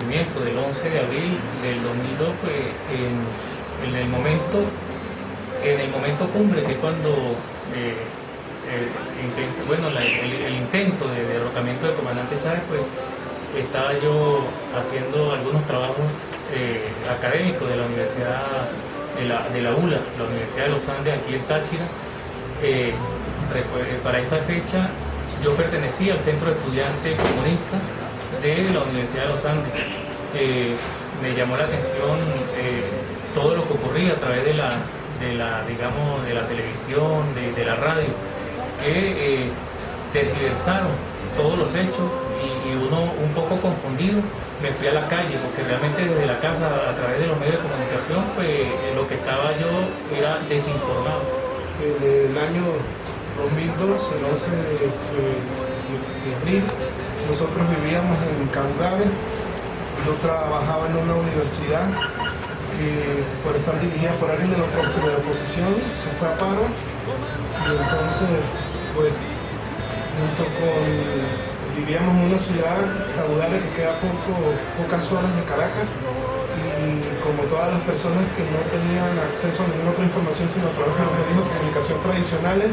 acontecimiento del 11 de abril del 2002, pues en el momento cumbre, que es cuando el intento de derrocamiento del comandante Chávez, pues estaba yo haciendo algunos trabajos académicos de la Universidad de la ULA, la Universidad de los Andes, aquí en Táchira. Para esa fecha yo pertenecía al Centro de Estudiantes Comunistas de la Universidad de los Andes. Me llamó la atención todo lo que ocurría a través de la televisión, de la radio, que tergiversaron todos los hechos, y uno un poco confundido me fui a la calle, porque realmente desde la casa, a través de los medios de comunicación, pues lo que estaba yo era desinformado. En el año 2002, el 11 de abril, nosotros vivíamos en Caudave. Yo trabajaba en una universidad que, por estar dirigida por alguien de la oposición, se fue a paro, y entonces pues vivíamos en una ciudad, Caudave, que queda pocas horas de Caracas, y como todas las personas que no tenían acceso a ninguna otra información sino a través de los medios de comunicación tradicionales,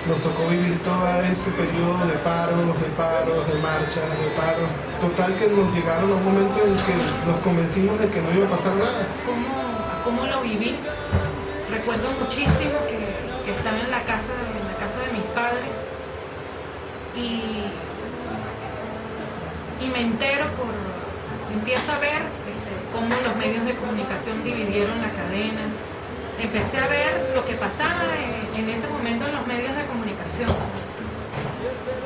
nos tocó vivir todo ese periodo de paros, de marchas, de paros. Total que nos llegaron a un momento en que nos convencimos de que no iba a pasar nada. ¿Cómo lo viví? Recuerdo muchísimo que estaba en la casa de mis padres, y me empiezo a ver cómo los medios de comunicación dividieron la cadena. Empecé a ver lo que pasaba en ese momento en los medios de comunicación,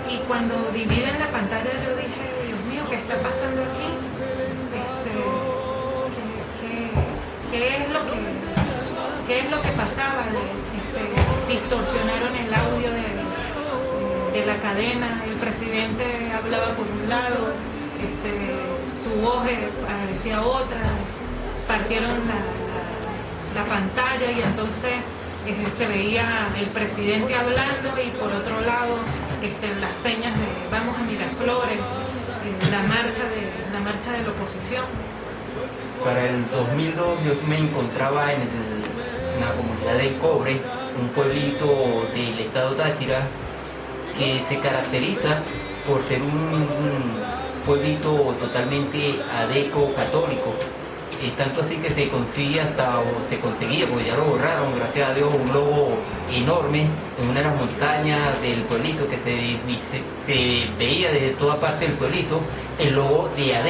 y cuando dividen la pantalla yo dije, Dios mío, ¿qué está pasando aquí? ¿Qué es lo que pasaba? Distorsionaron el audio de la cadena, el presidente hablaba por un lado, su voz parecía otra, partieron la pantalla, y entonces se veía el presidente hablando, y por otro lado las señas de vamos a Miraflores, la marcha de la oposición. Para el 2002 yo me encontraba en la comunidad de Cobre, un pueblito del estado Táchira que se caracteriza por ser un pueblito totalmente adeco católico. Tanto así que se conseguía, porque ya lo borraron, gracias a Dios, un logo enorme en una de las montañas del pueblito, que se veía desde toda parte del pueblito el logo de AD.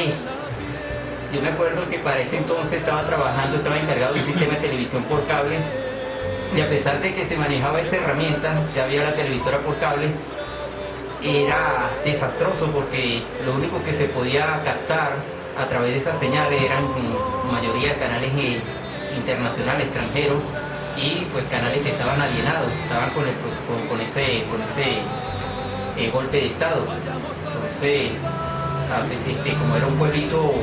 Yo me acuerdo que para ese entonces estaba encargado de un sistema de televisión por cable, y a pesar de que se manejaba esa herramienta, ya había la televisora por cable, era desastroso, porque lo único que se podía captar a través de esas señales eran mayoría canales internacionales, extranjeros, y pues canales que estaban alienados, estaban con ese golpe de estado. Entonces, como era un pueblito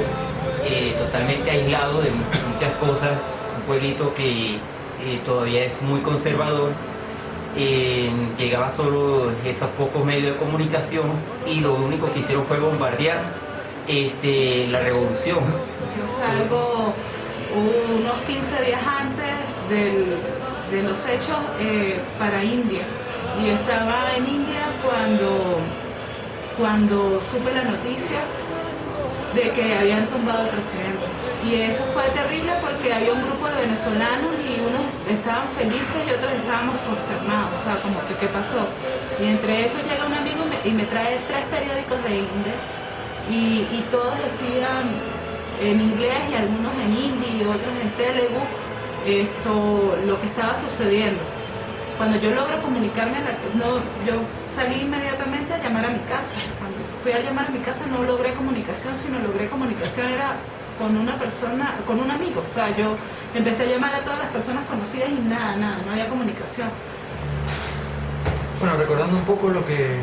totalmente aislado de muchas cosas, un pueblito que todavía es muy conservador, llegaba solo esos pocos medios de comunicación, y lo único que hicieron fue bombardear la revolución. Yo salgo unos 15 días antes de los hechos para India, y estaba en India cuando supe la noticia de que habían tumbado al presidente, y eso fue terrible, porque había un grupo de venezolanos, y unos estaban felices y otros estábamos consternados, o sea, como que ¿qué pasó? Y entre esos llega un amigo y me trae 3 periódicos de India, y todos decían en inglés y algunos en hindi y otros en telugu lo que estaba sucediendo. Cuando yo logro comunicarme, yo salí inmediatamente a llamar a mi casa. Cuando fui a llamar a mi casa no logré comunicación, sino logré comunicación era con una persona, con un amigo. O sea, yo empecé a llamar a todas las personas conocidas y nada, no había comunicación. Bueno, recordando un poco lo que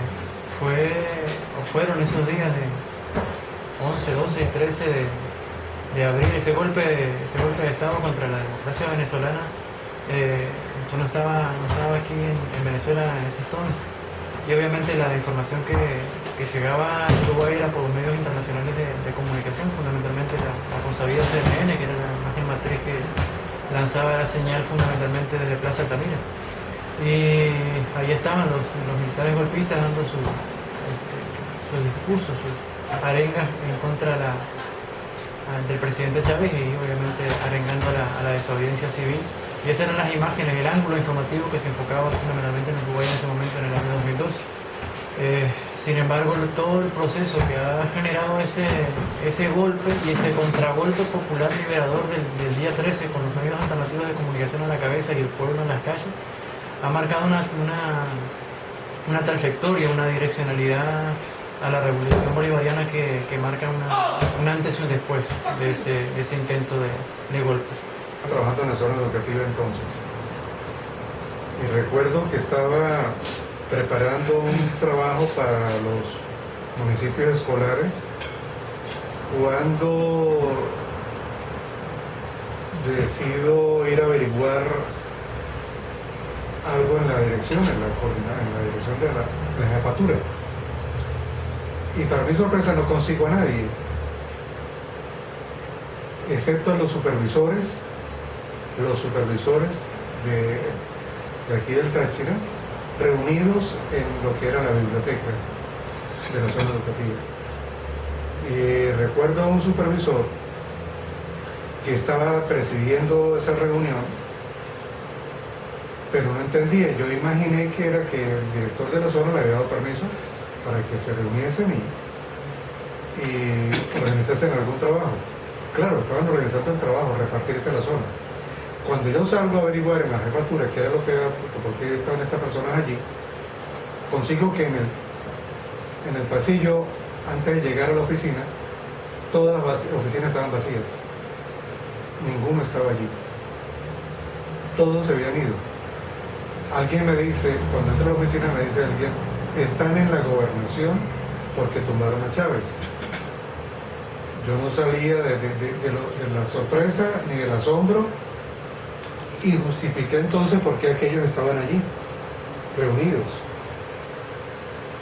fueron esos días de 11, 12 y 13 de abril, ese golpe de Estado contra la democracia venezolana. Yo no estaba aquí en Venezuela en ese entonces. y obviamente la información que llegaba a Uruguay era por medios internacionales de comunicación, fundamentalmente la consabida CNN, que era la imagen matriz que lanzaba la señal fundamentalmente desde Plaza Altamira. Y ahí estaban los militares golpistas dando sus discursos, sus arengas en contra del presidente Chávez y obviamente arengando a la desobediencia civil. Y esas eran las imágenes, el ángulo informativo que se enfocaba fundamentalmente en Uruguay en ese momento, en el año 2002. Sin embargo, todo el proceso que ha generado ese golpe y ese contragolpe popular liberador del día 13 con los medios alternativos de comunicación a la cabeza y el pueblo en las calles, ha marcado una trayectoria, una direccionalidad a la revolución bolivariana que marca un antes y un después de ese intento de golpe. Trabajando en la zona educativa entonces, y recuerdo que estaba preparando un trabajo para los municipios escolares cuando decido ir a averiguar algo en la dirección, en la dirección de la jefatura, y para mi sorpresa no consigo a nadie, excepto a los supervisores de aquí del Táchira, reunidos en lo que era la biblioteca de la zona educativa. Y recuerdo a un supervisor que estaba presidiendo esa reunión, pero no entendía. Yo imaginé que era que el director de la zona le había dado permiso para que se reuniesen y organizasen algún trabajo. Claro, estaban organizando el trabajo, repartirse la zona. Cuando yo salgo a averiguar en la jefatura qué era lo que era, por qué estaban estas personas allí, consigo que en el pasillo, antes de llegar a la oficina, todas las oficinas estaban vacías. Ninguno estaba allí. Todos se habían ido. Alguien me dice, cuando entro a la oficina me dice alguien, están en la gobernación porque tumbaron a Chávez. Yo no salía de la sorpresa ni del asombro y justifiqué entonces por qué aquellos estaban allí, reunidos.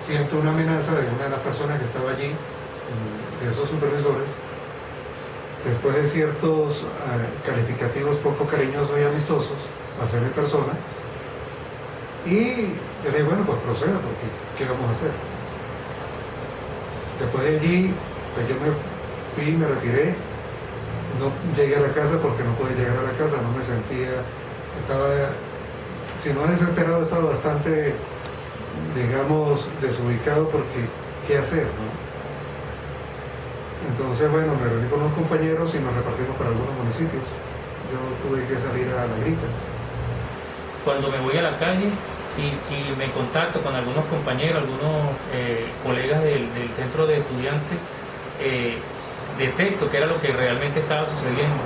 Siento una amenaza de una de las personas que estaba allí, de esos supervisores, después de ciertos calificativos poco cariñosos y amistosos hacia mi persona, y yo le dije, bueno, pues proceda, porque ¿qué vamos a hacer? Después de allí, pues yo me fui, me retiré, no llegué a la casa porque no podía llegar a la casa, no me sentía, estaba, si no desesperado, estaba bastante, digamos, desubicado porque ¿qué hacer, no? Entonces, bueno, me reuní con unos compañeros y nos repartimos para algunos municipios. Yo tuve que salir a la grita. Cuando me voy a la calle y me contacto con algunos compañeros, algunos colegas del centro de estudiantes, detecto que era lo que realmente estaba sucediendo.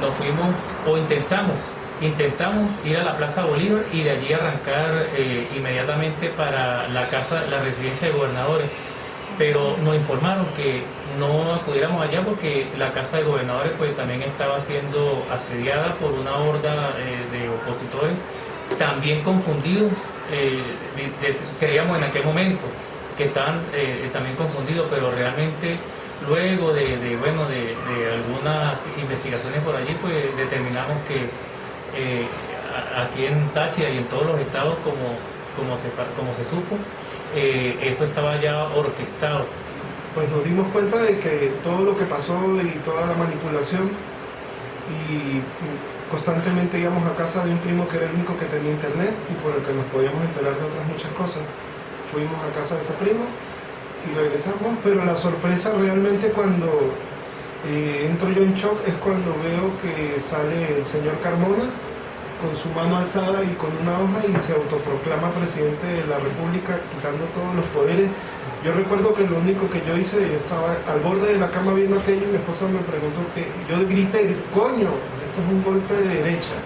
Nos fuimos, o intentamos ir a la Plaza Bolívar y de allí arrancar inmediatamente para la residencia de gobernadores, pero nos informaron que no acudiéramos allá porque la casa de gobernadores pues también estaba siendo asediada por una horda de opositores también confundidos, creíamos en aquel momento que estaban también confundidos, pero realmente luego de algunas investigaciones por allí, pues determinamos que aquí en Táchira y en todos los estados, como se supo, eso estaba ya orquestado. Pues nos dimos cuenta de que todo lo que pasó y toda la manipulación, y constantemente íbamos a casa de un primo que era el único que tenía internet y por el que nos podíamos enterar de otras muchas cosas. Fuimos a casa de ese primo y regresamos, pero la sorpresa realmente cuando entro yo en shock es cuando veo que sale el señor Carmona con su mano alzada y con una hoja y se autoproclama presidente de la República, quitando todos los poderes. Yo recuerdo que lo único que yo hice, yo estaba al borde de la cama viendo aquello y mi esposa me preguntó que yo grité, coño, esto es un golpe de derecha.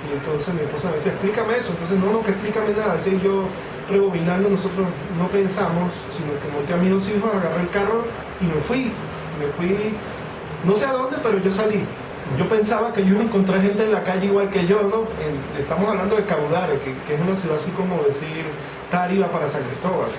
Y entonces mi esposa me decía, explícame eso. Entonces no, que explícame nada. Así yo rebobinando, nosotros no pensamos, sino que monté a mis dos hijos, agarré el carro y me fui, no sé a dónde, pero yo salí. Yo pensaba que yo iba a encontrar gente en la calle igual que yo, ¿no? Estamos hablando de Cabudare, que es una ciudad así como decir Táriba para San Cristóbal.